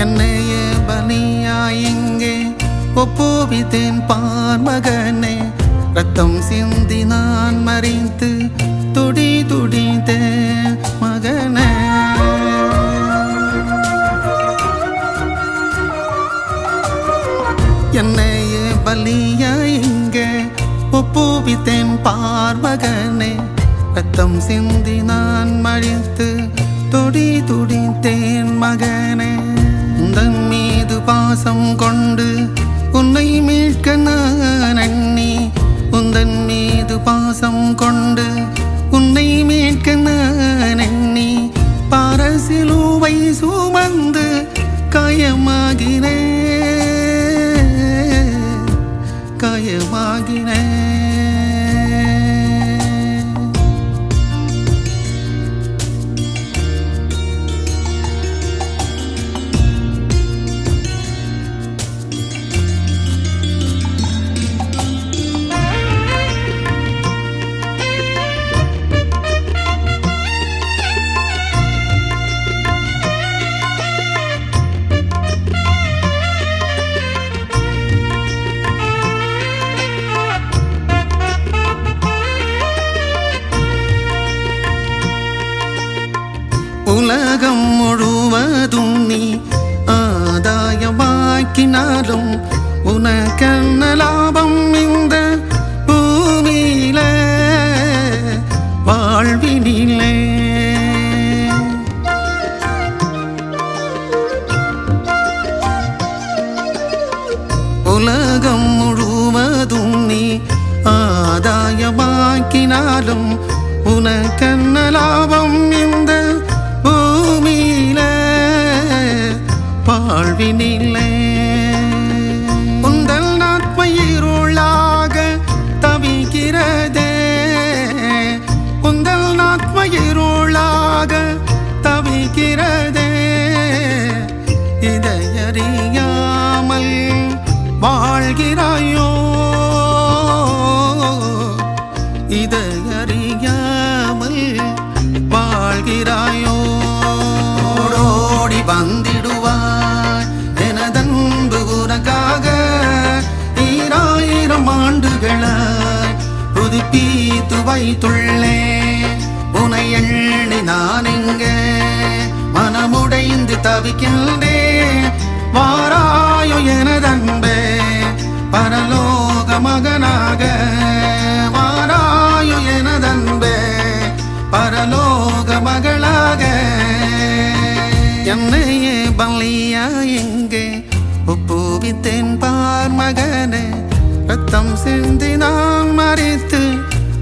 என்னையே பலியாய் இங்கே ஒப்புவித்தேன் பார்மகனே. ரத்தம் சிந்தி நான் மறித்து துடி துடித்தேன் மகனே. என்னையே பலியாய் இங்கே ஒப்புவித்தேன் பார்மகனே. ரத்தம் சிந்தி நான் மறித்து துடி துடித்தேன் மகனே. உந்தன் மீது பாசம் கொண்டு உன்னை மீட்க நான் எண்ணி, உந்தன் மீது பாசம் கொண்டு உன்னை மீட்க நான் எண்ணி, பாரசிலுவை சுமந்து காயமாகினே காயமாகினே. உலகம் முழுவதும் நீ ஆதாயமாக்கினாலும் உனக்கென்ன லாபம் இந்த பூமியில வாழ்வினிலே. உலகம் முழுவதும் நீ ஆதாயமாக்கினாலும் உனக்கென்ன லாபம் இந்த பூமியில வாழ்வினிலே. உந்தல் நாட்மயிருளாக தவிக்கிறதே, உந்தல் நாட்மயிருளாக தவிக்கிறதே. இதையறியாமல் வாழ்கிறாயோ, இதையறியாமல் வாழ்கிறாயோ. ஓடோடி வந்திடுவாய் எனதன்பு உனக்காக, 2000 ஆண்டுகளாய் புதுப்பித்து வைத்துள்ளே. உனை எண்ணி நான் எங்கே மனமுடைந்து தவிக்கின்றேன். வாராயோ எனதன்பே பரலோக மகனாக, வாராயோ எனதன்பே பரலோக மகளாக. என்னையே பலியாய் இங்கே ஒப்புவித்தேன் பார்மகனே. ரத்தம் சிந்தி நான் மறித்து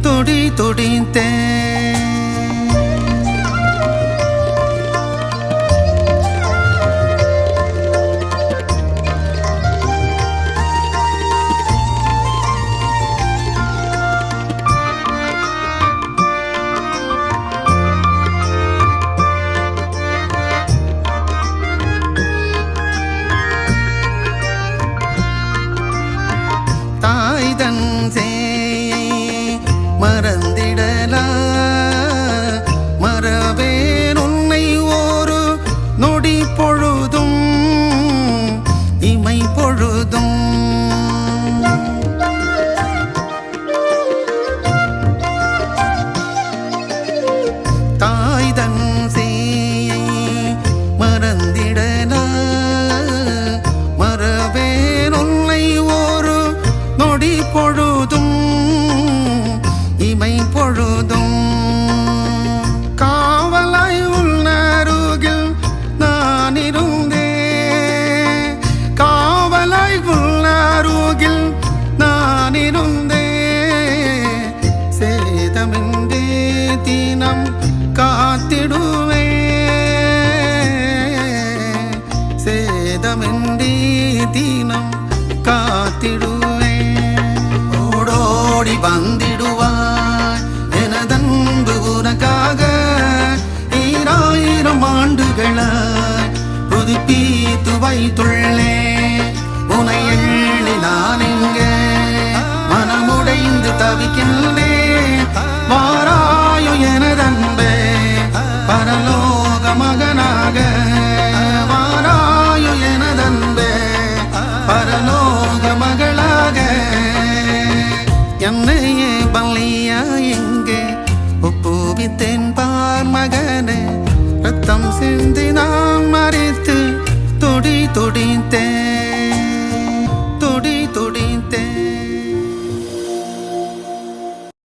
துடி துடித்தேன். தாய்தன் சேயை மறந்திடலா, மறவேன் உன்னை ஒரு நொடி பொழுதும் இமை பொழுதும். தாய்தன் சேயை மறந்திடலா, மறவேன் உன்னை ஒரு நொடி பொழுதும் இமை பொழுதும். காவலாய் உன்னருகில் நான் இருந்தேன், காவலாய் உன்னருகில் நான் இருந்தேன். சேதமின்றி தினம் காத்திடுவேன், சேதமின்றி தினம் காத்திடுவேன். ஓடோடி வந்திடுவாய் எனதன்பு உனக்காக, 2000 ஆண்டுகளாய் புதுப்பித்து வைத்துள்ளே. உனை எண்ணி நான் எங்கே மனமுடைந்து தவிக்கின்றேன். வாராயோ எனதன்பே பரலோக மகனாக, வாராயோ துடித்தேன்